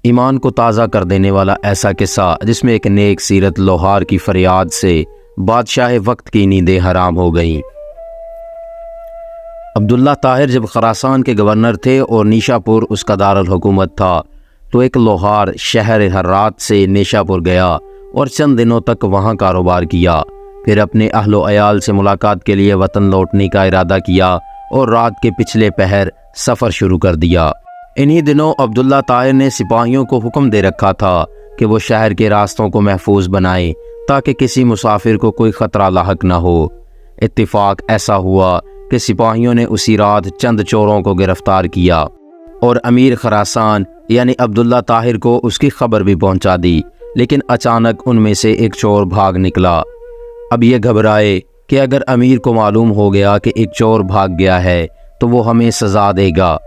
ایمان کو تازہ کر دینے والا ایسا قصہ جس میں ایک نیک سیرت لوہار کی فریاد سے بادشاہ وقت کی نیندیں حرام ہو گئیں۔ عبداللہ طاہر جب خراسان کے گورنر تھے اور نیشا پور اس کا دارالحکومت تھا تو ایک لوہار شہر ہرات سے نیشا پور گیا اور چند دنوں تک وہاں کاروبار کیا، پھر اپنے اہل و عیال سے ملاقات کے لیے وطن لوٹنے کا ارادہ کیا اور رات کے پچھلے پہر سفر شروع کر دیا۔ انہی دنوں عبداللہ طاہر نے سپاہیوں کو حکم دے رکھا تھا کہ وہ شہر کے راستوں کو محفوظ بنائیں تاکہ کسی مسافر کو کوئی خطرہ لاحق نہ ہو۔ اتفاق ایسا ہوا کہ سپاہیوں نے اسی رات چند چوروں کو گرفتار کیا اور امیر خراسان یعنی عبداللہ طاہر کو اس کی خبر بھی پہنچا دی، لیکن اچانک ان میں سے ایک چور بھاگ نکلا۔ اب یہ گھبرائے کہ اگر امیر کو معلوم ہو گیا کہ ایک چور بھاگ گیا ہے تو وہ ہمیں سزا دے گا۔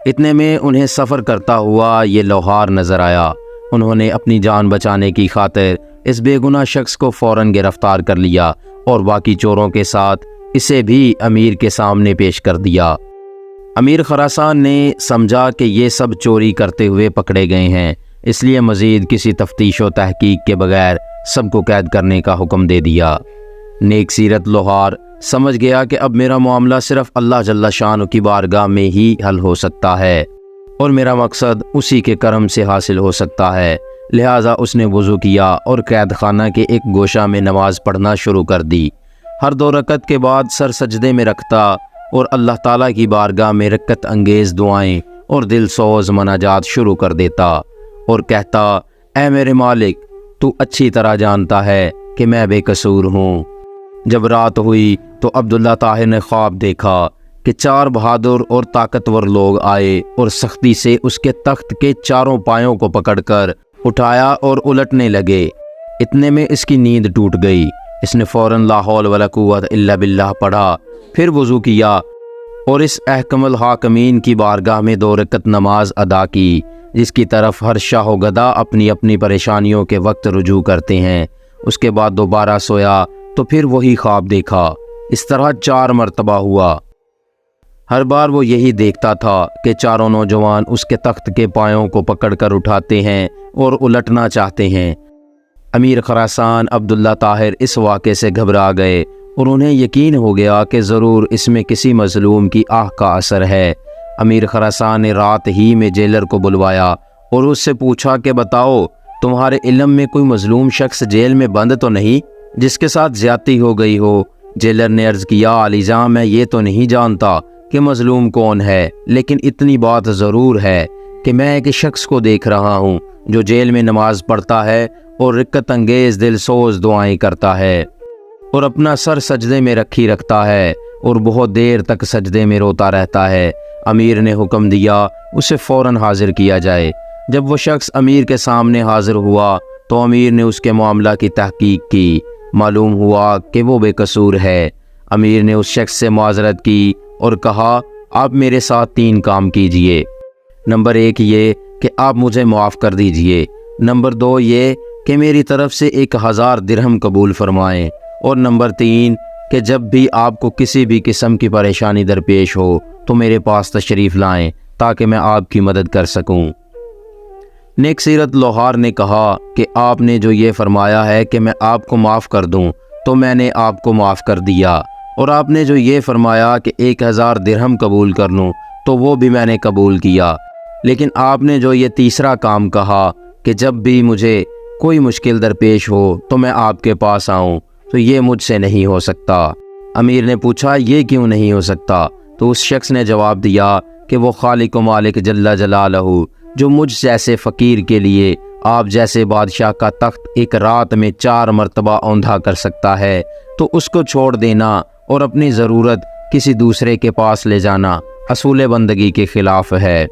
اتنے میں انہیں سفر کرتا ہوا یہ لوہار نظر آیا۔ انہوں نے اپنی جان بچانے کی خاطر اس بے گناہ شخص کو فوراً گرفتار کر لیا اور باقی چوروں کے ساتھ اسے بھی امیر کے سامنے پیش کر دیا۔ امیر خراسان نے سمجھا کہ یہ سب چوری کرتے ہوئے پکڑے گئے ہیں، اس لیے مزید کسی تفتیش و تحقیق کے بغیر سب کو قید کرنے کا حکم دے دیا۔ نیک سیرت لوہار سمجھ گیا کہ اب میرا معاملہ صرف اللہ جل شانہ کی بارگاہ میں ہی حل ہو سکتا ہے اور میرا مقصد اسی کے کرم سے حاصل ہو سکتا ہے، لہٰذا اس نے وضو کیا اور قید خانہ کے ایک گوشہ میں نماز پڑھنا شروع کر دی۔ ہر 2 رکعت کے بعد سر سجدے میں رکھتا اور اللہ تعالیٰ کی بارگاہ میں رکعت انگیز دعائیں اور دل سوز مناجات شروع کر دیتا اور کہتا، اے میرے مالک، تو اچھی طرح جانتا ہے کہ میں بے قصور ہوں۔ جب رات ہوئی تو عبداللہ طاہر نے خواب دیکھا کہ 4 بہادر اور طاقتور لوگ آئے اور سختی سے اس کے تخت کے چاروں پایوں کو پکڑ کر اٹھایا اور الٹنے لگے۔ اتنے میں اس کی نیند ٹوٹ گئی۔ اس نے فوراً لا حول ولا قوت الا باللہ پڑھا، پھر وضو کیا اور اس احکم الحاکمین کی بارگاہ میں 2 رکعت نماز ادا کی، جس کی طرف ہر شاہ و گدا اپنی اپنی پریشانیوں کے وقت رجوع کرتے ہیں۔ اس کے بعد دوبارہ سویا تو پھر وہی خواب دیکھا۔ اس طرح 4 مرتبہ ہوا۔ ہر بار وہ یہی دیکھتا تھا کہ چاروں نوجوان اس کے تخت کے پایوں کو پکڑ کر اٹھاتے ہیں اور الٹنا چاہتے ہیں۔ امیر خراسان عبداللہ طاہر اس واقعے سے گھبرا گئے اور انہیں یقین ہو گیا کہ ضرور اس میں کسی مظلوم کی آہ کا اثر ہے۔ امیر خراسان نے رات ہی میں جیلر کو بلوایا اور اس سے پوچھا کہ بتاؤ، تمہارے علم میں کوئی مظلوم شخص جیل میں بند تو نہیں جس کے ساتھ زیادتی ہو گئی ہو؟ جیلر نے عرض کیا، عالی جاں، میں یہ تو نہیں جانتا کہ مظلوم کون ہے، لیکن اتنی بات ضرور ہے کہ میں ایک شخص کو دیکھ رہا ہوں جو جیل میں نماز پڑھتا ہے اور رکعت انگیز دل سوز دعائیں کرتا ہے اور اپنا سر سجدے میں رکھی رکھتا ہے اور بہت دیر تک سجدے میں روتا رہتا ہے۔ امیر نے حکم دیا اسے فوراً حاضر کیا جائے۔ جب وہ شخص امیر کے سامنے حاضر ہوا تو امیر نے اس کے معاملہ کی تحقیق کی۔ معلوم ہوا کہ وہ بے قصور ہے۔ امیر نے اس شخص سے معذرت کی اور کہا، آپ میرے ساتھ 3 کام کیجئے۔ نمبر 1 یہ کہ آپ مجھے معاف کر دیجئے۔ نمبر 2 یہ کہ میری طرف سے 1000 درہم قبول فرمائیں، اور نمبر 3 کہ جب بھی آپ کو کسی بھی قسم کی پریشانی درپیش ہو تو میرے پاس تشریف لائیں تاکہ میں آپ کی مدد کر سکوں۔ نیک سیرت لوہار نے کہا کہ آپ نے جو یہ فرمایا ہے کہ میں آپ کو معاف کر دوں تو میں نے آپ کو معاف کر دیا، اور آپ نے جو یہ فرمایا کہ 1000 درہم قبول کر لوں تو وہ بھی میں نے قبول کیا، لیکن آپ نے جو یہ تیسرا کام کہا کہ جب بھی مجھے کوئی مشکل درپیش ہو تو میں آپ کے پاس آؤں، تو یہ مجھ سے نہیں ہو سکتا۔ امیر نے پوچھا، یہ کیوں نہیں ہو سکتا؟ تو اس شخص نے جواب دیا کہ وہ خالق و مالک جل جلالہ جو مجھ جیسے فقیر کے لیے آپ جیسے بادشاہ کا تخت ایک رات میں 4 مرتبہ اوندھا کر سکتا ہے، تو اس کو چھوڑ دینا اور اپنی ضرورت کسی دوسرے کے پاس لے جانا اصول بندگی کے خلاف ہے۔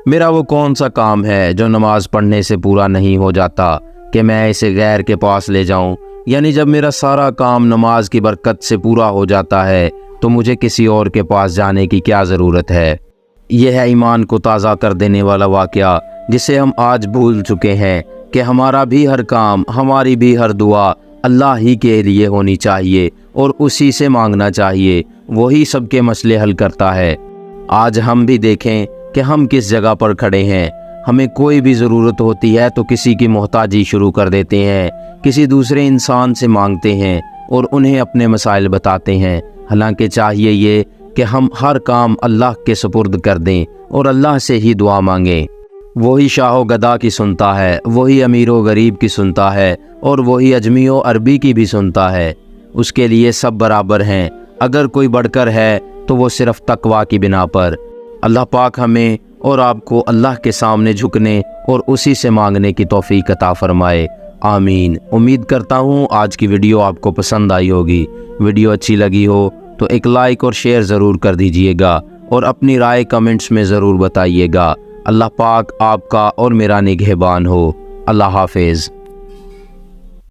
میرا وہ کون سا کام ہے جو نماز پڑھنے سے پورا نہیں ہو جاتا کہ میں اسے غیر کے پاس لے جاؤں؟ یعنی جب میرا سارا کام نماز کی برکت سے پورا ہو جاتا ہے تو مجھے کسی اور کے پاس جانے کی کیا ضرورت ہے؟ یہ ہے ایمان کو تازہ کر دینے والا واقعہ جسے ہم آج بھول چکے ہیں کہ ہمارا بھی ہر کام، ہماری بھی ہر دعا اللہ ہی کے لیے ہونی چاہیے اور اسی سے مانگنا چاہیے، وہی سب کے مسئلے حل کرتا ہے۔ آج ہم بھی دیکھیں کہ ہم کس جگہ پر کھڑے ہیں۔ ہمیں کوئی بھی ضرورت ہوتی ہے تو کسی کی محتاجی شروع کر دیتے ہیں، کسی دوسرے انسان سے مانگتے ہیں اور انہیں اپنے مسائل بتاتے ہیں، حالانکہ چاہیے یہ کہ ہم ہر کام اللہ کے سپرد کر دیں اور اللہ سے ہی دعا مانگیں۔ وہی شاہ و گدا کی سنتا ہے، وہی امیر و غریب کی سنتا ہے، اور وہی اجمی و عربی کی بھی سنتا ہے۔ اس کے لیے سب برابر ہیں، اگر کوئی بڑھ کر ہے تو وہ صرف تقویٰ کی بنا پر۔ اللہ پاک ہمیں اور آپ کو اللہ کے سامنے جھکنے اور اسی سے مانگنے کی توفیق عطا فرمائے، آمین۔ امید کرتا ہوں آج کی ویڈیو آپ کو پسند آئی ہوگی۔ ویڈیو اچھی لگی ہو تو ایک لائک اور شیئر ضرور کر دیجئے گا، اور اپنی رائے کمنٹس میں ضرور بتائیے گا۔ اللہ پاک آپ کا اور میرا نگہبان ہو۔ اللہ حافظ۔